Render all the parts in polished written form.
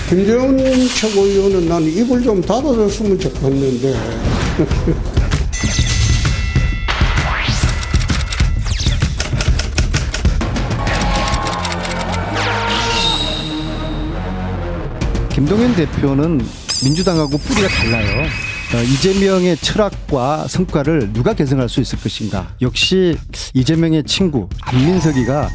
김재원 최고위원은 난 입을 좀 닫아줬으면 좋겠는데. 김동연 대표는 민주당하고 뿌리가 달라요. 이재명의 철학과 성과를 누가 계승할 수 있을 것인가. 역시 이재명의 친구 안민석이가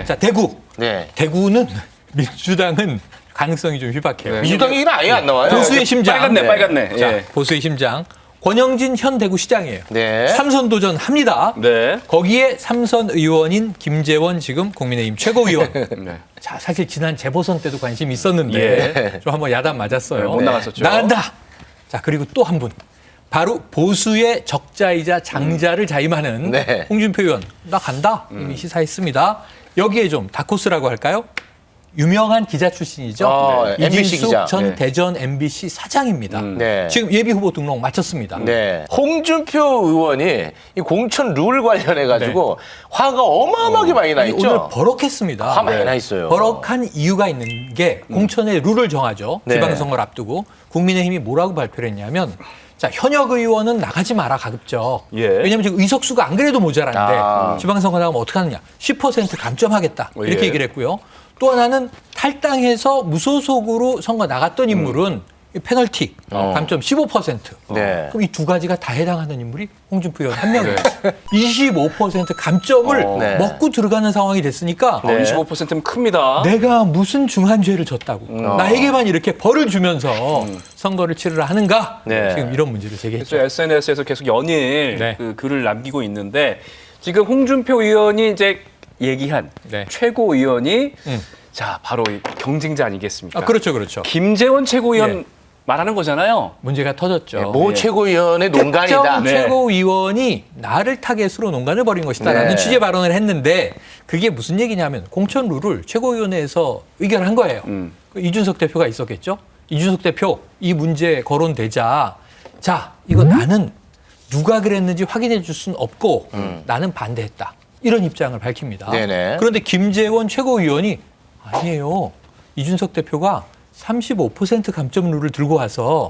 자, 대구. 네. 대구는 민주당은 가능성이 좀 희박해요. 민주당 얘기는 아예 안 나와요. 보수의 심장. 빨갛네. 자, 예. 보수의 심장. 권영진 현 대구시장이에요. 네. 삼선 도전합니다. 네. 거기에 삼선 의원인 김재원 지금 국민의힘 최고위원. 네. 자, 사실 지난 재보선 때도 관심이 있었는데 예. 좀 한번 야단 맞았어요. 못 나갔었죠. 나간다. 자, 그리고 또 한 분. 바로 보수의 적자이자 장자를 자임하는 네. 홍준표 의원. 나 간다. 이미 시사했습니다. 여기에 좀 다코스라고 할까요? 유명한 기자 출신이죠. 네. MBC 이진숙 기자. 전 네. 대전 MBC 사장입니다. 네. 지금 예비 후보 등록 마쳤습니다. 네. 홍준표 의원이 이 공천 룰 관련해 가지고 화가 어마어마하게 많이 나 아니, 있죠. 오늘 버럭했습니다. 화 많이 나 있어요. 버럭한 이유가 있는 게 공천의 룰을 정하죠. 네. 지방선거를 앞두고 국민의힘이 뭐라고 발표를 했냐면 자, 현역 의원은 나가지 마라 가급적. 예. 왜냐하면 지금 의석수가 안 그래도 모자란데 지방선거 나가면 어떻게 하느냐. 10% 감점하겠다. 이렇게 예. 얘기를 했고요. 또 하나는 탈당해서 무소속으로 선거 나갔던 인물은 이 페널티 감점 15%. 네. 그럼 이 두 가지가 다 해당하는 인물이 홍준표 의원 한 명이에요. 25% 감점을 네. 먹고 들어가는 상황이 됐으니까 25%면 큽니다. 내가 무슨 중한 죄를 졌다고 나에게만 이렇게 벌을 주면서 선거를 치르라 하는가 네. 지금 이런 문제를 제기했죠. 그래서 SNS에서 계속 연일 네. 그 글을 남기고 있는데 지금 홍준표 의원이 이제 얘기한 네. 최고위원이 자 바로 이 경쟁자 아니겠습니까? 아, 그렇죠, 그렇죠. 김재원 최고위원 예. 말하는 거잖아요. 문제가 터졌죠. 모 예. 최고위원의 논간이다. 특정 네. 최고위원이 나를 타겟으로 논란을 벌인 것이다라는 네. 취재 발언을 했는데 그게 무슨 얘기냐면 공천 룰을 최고위원회에서 의결한 거예요. 이준석 대표가 있었겠죠. 이준석 대표 이 문제 거론되자 자 이거 나는 누가 그랬는지 확인해 줄 수는 없고 나는 반대했다. 이런 입장을 밝힙니다. 네네. 그런데 김재원 최고위원이 아니에요. 이준석 대표가 35% 감점 룰을 들고 와서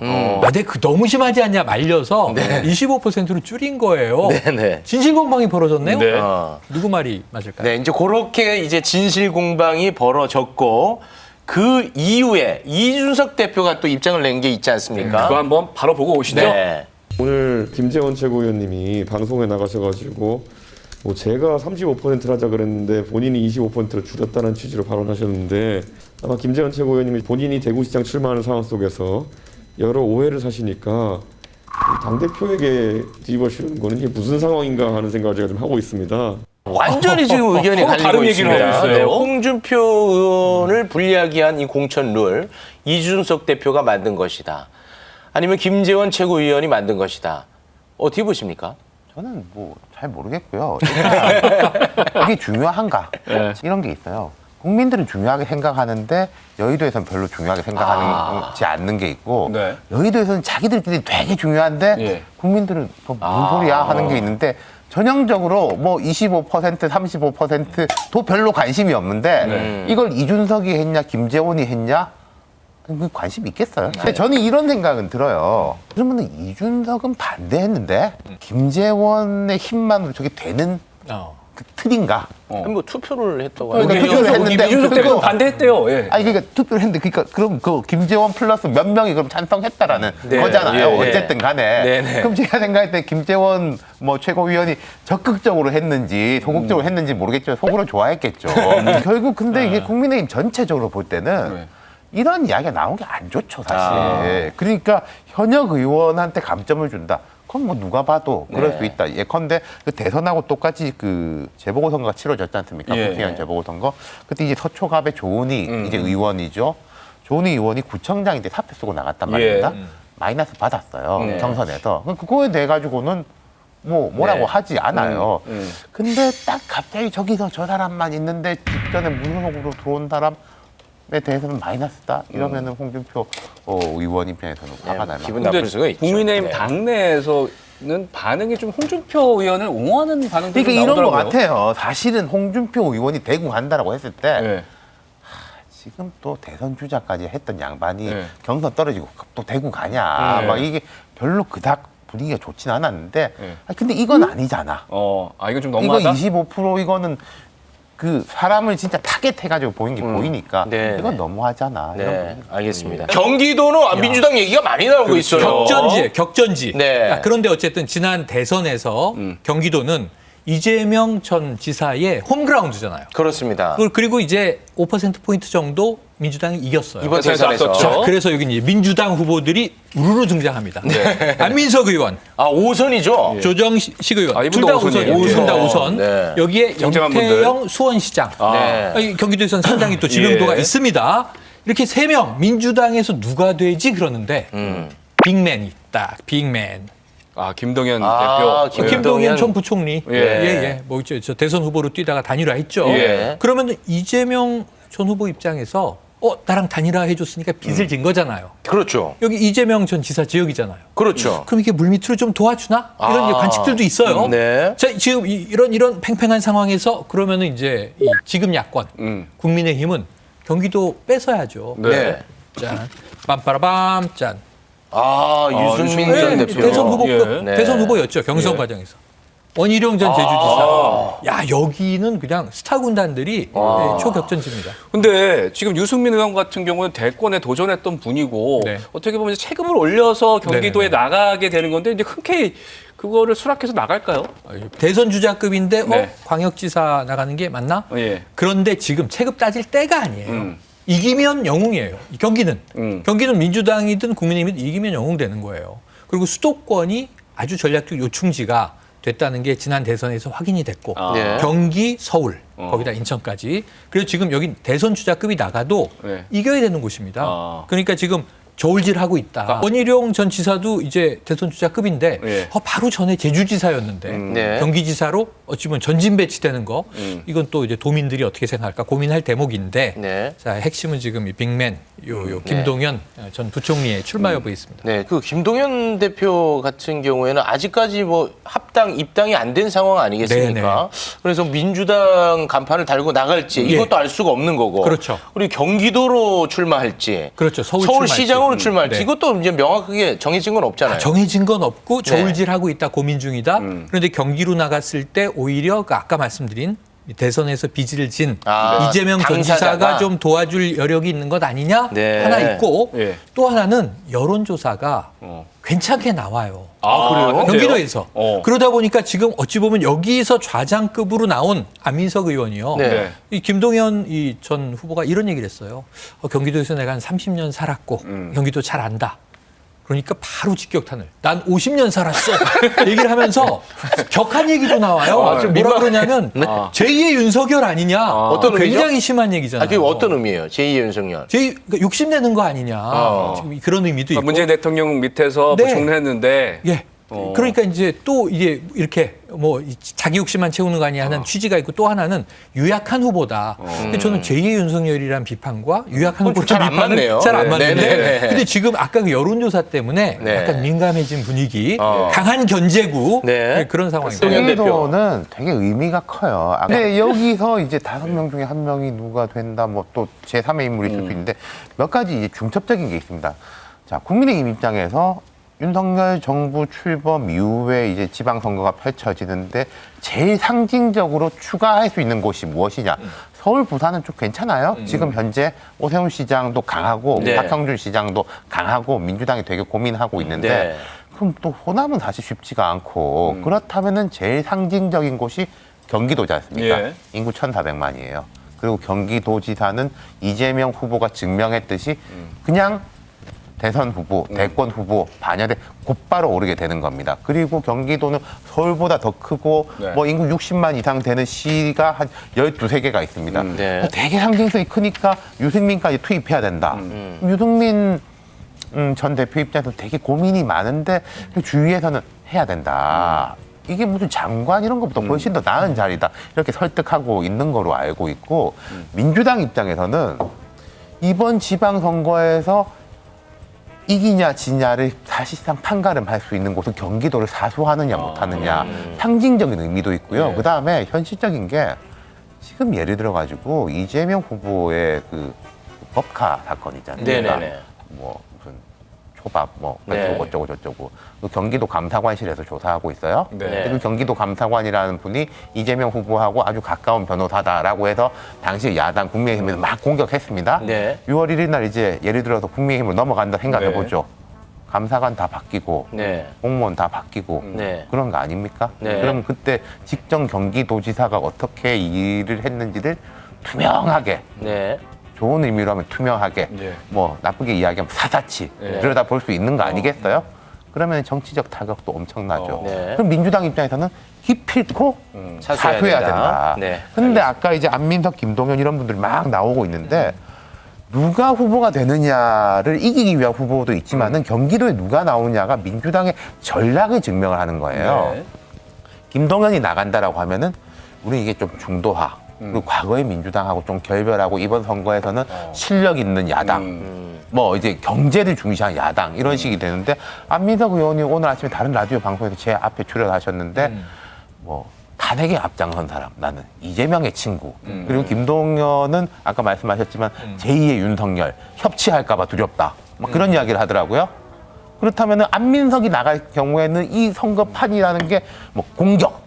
내 그 너무 심하지 않냐 말려서 25%로 줄인 거예요. 네네. 진실공방이 벌어졌네요. 네. 누구 말이 맞을까요? 네, 이제 그렇게 이제 진실 공방이 벌어졌고 그 이후에 이준석 대표가 또 입장을 낸 게 있지 않습니까? 그거 한번 바로 보고 오시죠. 네. 오늘 김재원 최고위원님이 방송에 나가셔가지고 뭐 제가 35%를 하자 그랬는데 본인이 25%를 줄였다는 취지로 발언하셨는데 아마 김재원 최고위원님이 본인이 대구시장 출마하는 상황 속에서 여러 오해를 사시니까 당대표에게 뒤집어씌우는 거는 이게 무슨 상황인가 하는 생각을 제가 좀 하고 있습니다. 완전히 지금 의견이 서로 갈리고 다른 얘기를 있습니다. 하고 있어요. 네, 홍준표 의원을 불리하게 한 이 공천 룰 이준석 대표가 만든 것이다. 아니면 김재원 최고위원이 만든 것이다. 어떻게 보십니까? 저는 뭐 잘 모르겠고요. 이게 중요한가? 이런 게 있어요. 국민들은 중요하게 생각하는데 여의도에서는 별로 중요하게 생각하지 않는 게 있고 네. 여의도에서는 자기들끼리 되게 중요한데 예. 국민들은 또 무슨 소리야 하는 게 있는데 전형적으로 뭐 25%, 35%도 별로 관심이 없는데 이걸 이준석이 했냐 김재원이 했냐? 그 관심 있겠어요? 근데 저는 이런 생각은 들어요. 그러면 이준석은 반대했는데 김재원의 힘만으로 저게 되는 그 틀인가? 아니, 뭐 투표를 했다고 그러니까 하는데 투표를 했는데 이준석 대표는 반대했대요. 예. 아니 그러니까 투표를 했는데 그러니까 그럼 그 김재원 플러스 몇 명이 그럼 찬성했다라는 네. 거잖아요. 예, 예. 어쨌든 간에. 네, 네. 그럼 제가 생각할 때 김재원 뭐 최고위원이 적극적으로 했는지 소극적으로 했는지 모르겠지만 속으로 좋아했겠죠. 결국 근데 이게 국민의힘 전체적으로 볼 때는 네. 이런 이야기가 나온 게 안 좋죠, 사실. 그러니까 현역 의원한테 감점을 준다. 그건 뭐 누가 봐도 그럴 수 있다. 예컨대 그 대선하고 똑같이 그 재보궐선거가 치러졌지 않습니까? 예. 국회의원 재보궐선거. 그때 이제 서초갑의 조은희 이제 의원이죠. 조은희 의원이 구청장인데 사표 쓰고 나갔단 말입니다. 마이너스 받았어요. 경선에서. 그거에 대해 가지고는 뭐라고 네. 하지 않아요. 근데 딱 갑자기 저기서 저 사람만 있는데 직전에 무소속으로 들어온 사람 대해서는 마이너스다 이러면은 홍준표 의원 입장에서는 화가 날 기분 만합니다. 나쁠 수가 있죠. 국민의힘 네. 당내에서는 반응이 좀 홍준표 의원을 옹호하는 반응들이 그러니까 이런 것 나오더라고요. 같아요. 사실은 홍준표 의원이 대구 간다라고 했을 때 네. 지금 또 대선 주자까지 했던 양반이 네. 경선 떨어지고 또 대구 가냐 네. 막 이게 별로 그닥 분위기가 좋진 않았는데 네. 근데 이건 아니잖아. 이건 좀 이거 너무하다. 25% 이거는 그 사람을 진짜 타겟해가지고 보인 게 보이니까 네. 이건 너무하잖아. 이런 네, 분위기. 알겠습니다. 경기도는 민주당 얘기가 많이 나오고 있어요. 격전지예요, 격전지. 네. 자, 그런데 어쨌든 지난 대선에서 경기도는 이재명 전 지사의 홈그라운드잖아요. 그렇습니다. 그리고 이제 5%포인트 정도 민주당이 이겼어요. 이번 대선에서 대선에서. 앞섰죠. 자, 그래서 여기 이제 민주당 후보들이 우르르 등장합니다. 안민석 의원, 5선이죠. 조정식 의원, 이분도 둘 다 우선이에요. 우선이에요. 둘 다 우선. 우선. 네. 여기에 경쟁한 영태영 수원시장. 네. 이 경기도에서는 상당히 또 지명도가 예. 있습니다. 이렇게 3명 민주당에서 누가 되지 그러는데 빅맨이 있다. 빅맨. 김동연 아, 대표. 김동연 전 부총리. 예. 예. 뭐 저 대선 후보로 뛰다가 단일화했죠. 예. 그러면 이재명 전 후보 입장에서 나랑 단일화 해줬으니까 빚을 진 거잖아요. 그렇죠. 여기 이재명 전 지사 지역이잖아요. 그렇죠. 그럼 이게 물밑으로 좀 도와주나? 이런 이제 관측들도 있어요. 네. 자, 지금 이런 팽팽한 상황에서 그러면은 이제 이 지금 야권 국민의힘은 경기도 뺏어야죠. 네. 짠, 빰빠라밤, 짠. 유승민 네, 전 대표. 대선 후보 예. 네. 대선 후보였죠 경선 과정에서. 원희룡 전 제주지사. 야 여기는 그냥 스타 군단들이 초격전지입니다. 근데 지금 유승민 의원 같은 경우는 대권에 도전했던 분이고 네. 어떻게 보면 이제 체급을 올려서 경기도에 네네네. 나가게 되는 건데 이제 흔쾌히 그거를 수락해서 나갈까요? 대선 주자급인데 네. 광역지사 나가는 게 맞나? 예. 그런데 지금 체급 따질 때가 아니에요. 이기면 영웅이에요. 이 경기는. 경기는 민주당이든 국민의힘이든 이기면 영웅되는 거예요. 그리고 수도권이 아주 전략적 요충지가 됐다는 게 지난 대선에서 확인이 됐고 네. 경기, 서울, 거기다 인천까지. 그래서 지금 여기 대선 주자급이 나가도 네. 이겨야 되는 곳입니다. 그러니까 지금 저울질하고 있다. 원희룡 전 지사도 이제 대선 주자급인데 예. 바로 전에 제주지사였는데 네. 경기지사로 어찌 보면 전진 배치되는 거 이건 또 이제 도민들이 어떻게 생각할까 고민할 대목인데 네. 자 핵심은 지금 이 빅맨 요 김동연 전 부총리의 출마 여부에 있습니다. 네, 그 김동연 대표 같은 경우에는 아직까지 뭐 합당 입당이 안 된 상황 아니겠습니까? 그래서 민주당 간판을 달고 나갈지 이것도 알 수가 없는 거고. 그렇죠. 그리고 경기도로 출마할지. 그렇죠. 서울시장으로 출마할지 네. 이것도 이제 명확하게 정해진 건 없잖아요. 정해진 건 없고 저울질하고 있다 고민 중이다. 그런데 경기로 나갔을 때 오히려 그 아까 말씀드린 대선에서 빚을 진 이재명 전 당사자가? 지사가 좀 도와줄 여력이 있는 것 아니냐 네. 하나 있고 예. 또 하나는 여론조사가 괜찮게 나와요. 그래요? 경기도에서. 그러다 보니까 지금 어찌 보면 여기서 좌장급으로 나온 안민석 의원이요. 네. 이 김동연 이 전 후보가 이런 얘기를 했어요. 경기도에서 내가 한 30년 살았고 경기도 잘 안다. 그러니까 바로 직격탄을. 난 50년 살았어. 얘기를 하면서 격한 얘기도 나와요. 뭐라 그러냐면 제2의 윤석열 아니냐. 어떤 의미죠? 굉장히 심한 얘기잖아요. 그게 어떤 의미예요? 제2의 윤석열. 그러니까 욕심내는 거 아니냐. 지금 그런 의미도 있고. 문재인 대통령 밑에서 네. 부총리 했는데 예. 그러니까 이제 또 이게 이렇게 뭐 자기 욕심만 채우는 거 아니냐 하는 취지가 있고 또 하나는 유약한 후보다. 근데 저는 제2의 윤석열이란 비판과 유약한 후보란 잘안 비판은 맞네요. 잘 안 네, 맞는데. 네네네. 근데 지금 아까 그 여론조사 때문에 네. 약간 민감해진 분위기, 강한 견제구 네. 네, 그런 상황입니다. 동연 대표. 경기도는 되게 의미가 커요. 근데 여기서 이제 5명 중에 1명이 누가 된다, 뭐 또 제3의 인물이 있을 수 있는데 몇 가지 이제 중첩적인 게 있습니다. 자, 국민의힘 입장에서 윤석열 정부 출범 이후에 이제 지방선거가 펼쳐지는데 제일 상징적으로 추가할 수 있는 곳이 무엇이냐. 서울, 부산은 좀 괜찮아요. 지금 현재 오세훈 시장도 강하고 네. 박형준 시장도 강하고 민주당이 되게 고민하고 있는데 네. 그럼 또 호남은 사실 쉽지가 않고 그렇다면은 제일 상징적인 곳이 경기도지 않습니까? 예. 인구 1,400만이에요. 그리고 경기도지사는 이재명 후보가 증명했듯이 그냥 대선 후보, 대권 후보, 반열에 곧바로 오르게 되는 겁니다. 그리고 경기도는 서울보다 더 크고 네. 뭐 인구 60만 이상 되는 시가 한 12개가 있습니다. 네. 되게 상징성이 크니까 유승민까지 투입해야 된다. 유승민 전 대표 입장에서 되게 고민이 많은데 주위에서는 해야 된다. 이게 무슨 장관 이런 것보다 훨씬 더 나은 자리다. 이렇게 설득하고 있는 거로 알고 있고 민주당 입장에서는 이번 지방선거에서 이기냐 지냐를 사실상 판가름할 수 있는 곳은 경기도를 사수하느냐 못하느냐 상징적인 의미도 있고요. 그다음에 현실적인 게 지금 예를 들어가지고 이재명 후보의 그 법카 사건 있잖아요. 네네네. 뭐 무슨 초밥 뭐 네. 어쩌고 저쩌고 그 경기도 감사관실에서 조사하고 있어요. 네. 그 경기도 감사관이라는 분이 이재명 후보하고 아주 가까운 변호사다라고 해서 당시 야당 국민의힘을 막 공격했습니다. 네. 6월 1일 날 이제 예를 들어서 국민의힘을 넘어간다 생각해 보죠. 감사관 다 바뀌고 네. 공무원 다 바뀌고 네. 그런 거 아닙니까? 네. 그럼 그때 직전 경기도지사가 어떻게 일을 했는지를 투명하게 네. 좋은 의미로 하면 투명하게 뭐 나쁘게 이야기하면 사사치 들여다 볼 수 있는 거 아니겠어요? 그러면 정치적 타격도 엄청나죠. 네. 그럼 민주당 입장에서는 기필코 사수해야 사수해야 된다. 된다. 네. 근데 아까 이제 안민석, 김동연 이런 분들이 막 나오고 있는데 누가 후보가 되느냐를 이기기 위한 후보도 있지만은 경기도에 누가 나오느냐가 민주당의 전략을 증명을 하는 거예요. 김동연이 나간다라고 하면은 우리 이게 좀 중도화. 그리고 과거의 민주당하고 좀 결별하고 이번 선거에서는 실력 있는 야당, 뭐 이제 경제를 중시한 야당 이런 식이 되는데 안민석 의원이 오늘 아침에 다른 라디오 방송에서 제 앞에 출연하셨는데 뭐 탄핵에 앞장선 사람 나는 이재명의 친구 그리고 김동연은 아까 말씀하셨지만 제2의 윤석열 협치할까봐 두렵다 막 그런 이야기를 하더라고요. 그렇다면은 안민석이 나갈 경우에는 이 선거판이라는 게 뭐 공격,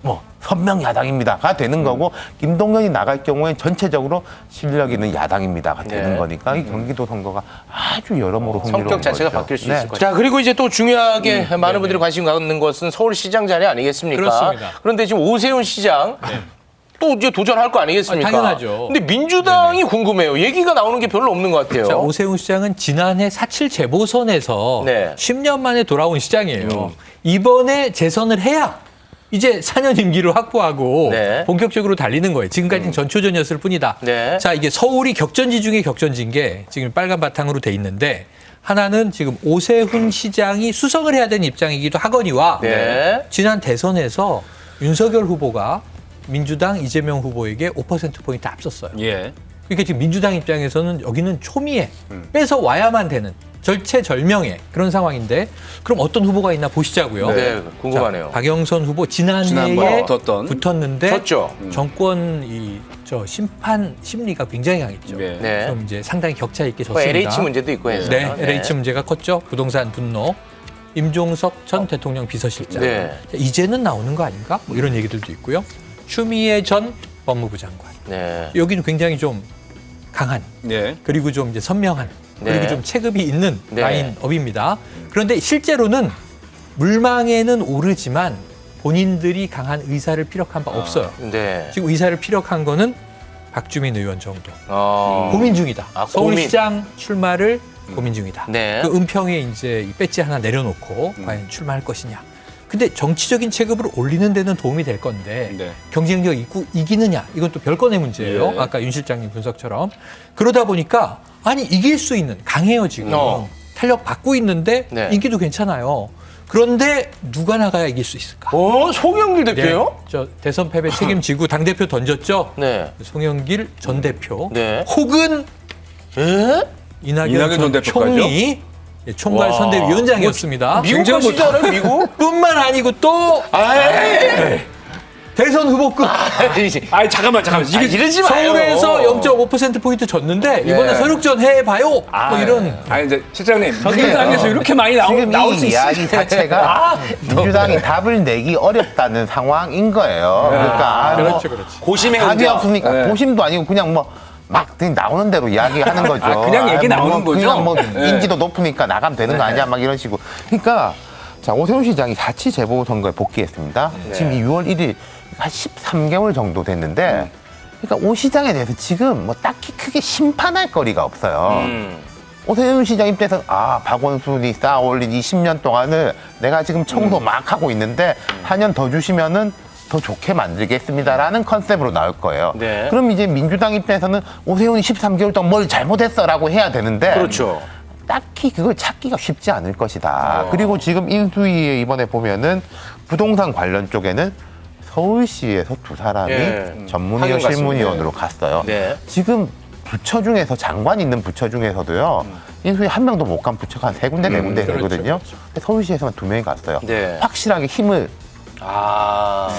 뭐 선명 야당입니다가 되는 거고 김동연이 나갈 경우엔 전체적으로 실력 있는 야당입니다가 되는 네. 거니까 이 경기도 선거가 아주 여러모로 흥미로운 성격 자체가 거죠. 바뀔 수 네. 있을 거죠. 자, 그리고 이제 또 중요하게 많은 분들이 관심 갖는 것은 서울시장 자리 아니겠습니까? 그렇습니다. 그런데 지금 오세훈 시장 또 이제 도전할 거 아니겠습니까? 당연하죠. 근데 민주당이 궁금해요. 얘기가 나오는 게 별로 없는 것 같아요. 자, 오세훈 시장은 지난해 4.7 재보선에서 네. 10년 만에 돌아온 시장이에요. 이번에 재선을 해야 이제 4년 임기를 확보하고 네. 본격적으로 달리는 거예요. 지금까지는 전초전이었을 뿐이다. 네. 자, 이게 서울이 격전지 중에 격전지인 게 지금 빨간 바탕으로 돼 있는데 하나는 지금 오세훈 시장이 수성을 해야 되는 입장이기도 하거니와 네. 지난 대선에서 윤석열 후보가 민주당 이재명 후보에게 5%포인트 앞섰어요. 예. 그러니까 지금 민주당 입장에서는 여기는 초미에 뺏어 와야만 되는 절체절명의 그런 상황인데 그럼 어떤 후보가 있나 보시자고요. 네, 궁금하네요. 자, 박영선 후보 지난해에 지난번에 붙었던. 붙었는데 졌죠. 정권 저 심판 심리가 굉장히 강했죠. 네. 네. 좀 이제 상당히 격차 있게 뭐 졌습니다. LH 문제도 있고 해서. 네, LH 문제가 컸죠. 부동산 분노. 임종석 전 대통령 비서실장. 네. 자, 이제는 나오는 거 아닌가? 뭐 이런 얘기들도 있고요. 추미애 전 법무부 장관. 네. 여기는 굉장히 좀 강한 네. 그리고 좀 이제 선명한 그리고 네. 좀 체급이 있는 네. 라인업입니다. 그런데 실제로는 물망에는 오르지만 본인들이 강한 의사를 피력한 바 없어요. 네. 지금 의사를 피력한 거는 박주민 의원 정도. 어. 고민 중이다. 아, 서울시장 출마를 고민 중이다. 네. 그 은평에 이제 이 배지 하나 내려놓고 과연 출마할 것이냐. 근데 정치적인 체급을 올리는 데는 도움이 될 건데 네. 경쟁력 있고 이기느냐 이건 또 별건의 문제예요. 예. 아까 윤 실장님 분석처럼 그러다 보니까 아니 이길 수 있는 강해요 지금 탄력 받고 있는데 네. 인기도 괜찮아요. 그런데 누가 나가야 이길 수 있을까? 송영길 대표요? 저 대선 패배 책임지고 당 대표 던졌죠. 네. 송영길 전 대표 네. 혹은 에? 이낙연 전 대표까지요? 총리 총괄 선대위원장이었습니다. 미국 가시잖아요, 미국? 뿐만 아니고 또 대선 후보급 아니 잠깐만 이게 이러지 마요. 서울에서 0.5%포인트 졌는데 이번에 예. 서륙전 해봐요. 뭐 이런. 아니 이제 실장님 민주당에서 이렇게 많이 지금 나올 이 수 이야기 있어요. 자체가 민주당이 답을 내기 어렵다는 상황인 거예요. 그러니까 그렇죠, 그렇지. 고심의 답이 흔적. 없으니까 네. 고심도 아니고 그냥 뭐 막 그냥 나오는 대로 이야기하는 거죠. 아, 그냥 얘기 나오는 거죠? 그냥 뭐 네. 인지도 높으니까 나가면 되는 거 아니야? 막 이런 식으로. 그러니까 자 오세훈 시장이 4.7 재보선거에 복귀했습니다. 지금 이 6월 1일 한 13개월 정도 됐는데 그러니까 오 시장에 대해서 지금 뭐 딱히 크게 심판할 거리가 없어요. 오세훈 시장 입장에서는 박원순이 쌓아올린 이 10년 동안을 내가 지금 청소 막 하고 있는데 4년 더 주시면은 더 좋게 만들겠습니다라는 컨셉으로 나올 거예요. 네. 그럼 이제 민주당 입장에서는 오세훈이 13개월 동안 뭘 잘못했어라고 해야 되는데 그렇죠. 딱히 그걸 찾기가 쉽지 않을 것이다. 그리고 지금 인수위에 이번에 보면은 부동산 관련 쪽에는 서울시에서 두 사람이 예. 전문위원 확인 실문위원으로 갔어요. 네. 지금 부처 중에서 장관 있는 부처 중에서도요. 인수위 한 명도 못 간 부처가 한 3군데, 4군데 되거든요. 근데 서울시에서만 2명이 갔어요. 네. 확실하게 힘을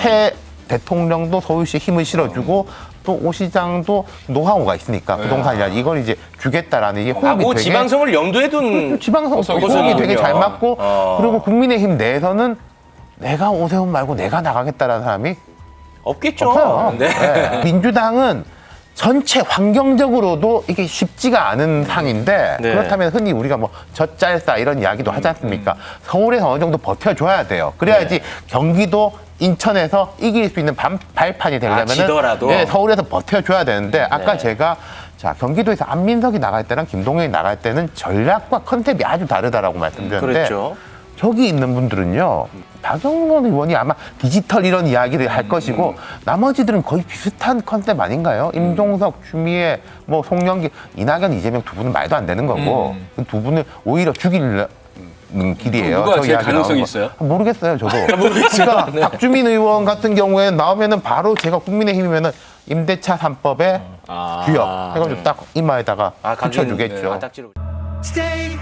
새 대통령도 서울시에 힘을 실어주고 또 오 시장도 노하우가 있으니까 부동산이라 이걸 이제 주겠다라는 이게 호흡이 그 되게 지방성을 염두에 둔 지방선 호흡이 거거든요. 되게 잘 맞고 그리고 국민의힘 내에서는 내가 오세훈 말고 내가 나가겠다라는 사람이 없겠죠. 없어요. 네. 네. 민주당은 전체 환경적으로도 이게 쉽지가 않은 상인데 네. 그렇다면 흔히 우리가 뭐 젖잘싸 이런 이야기도 하지 않습니까? 서울에서 어느 정도 버텨줘야 돼요. 그래야지 경기도 인천에서 이길 수 있는 발판이 되려면은 지더라도. 네, 서울에서 버텨줘야 되는데 아까 제가 자 경기도에서 안민석이 나갈 때랑 김동연이 나갈 때는 전략과 컨셉이 아주 다르다라고 말씀드렸는데 그렇죠. 저기 있는 분들은요. 박영선 의원이 아마 디지털 이런 이야기를 할 것이고 나머지들은 거의 비슷한 컨셉 아닌가요? 임종석, 추미애, 뭐 송영길, 이낙연, 이재명 두 분은 말도 안 되는 거고 그 두 분을 오히려 죽이는 길이에요. 누가 저 제일 이야기 가능성이 나오는 거. 있어요? 모르겠어요, 저도. 그러니까 박주민 의원 같은 경우에는 나오면은 바로 제가 국민의힘이면은 임대차 3법에 주역 해가지고 딱 이마에다가 감정 붙여주겠죠. 딱지로. Stay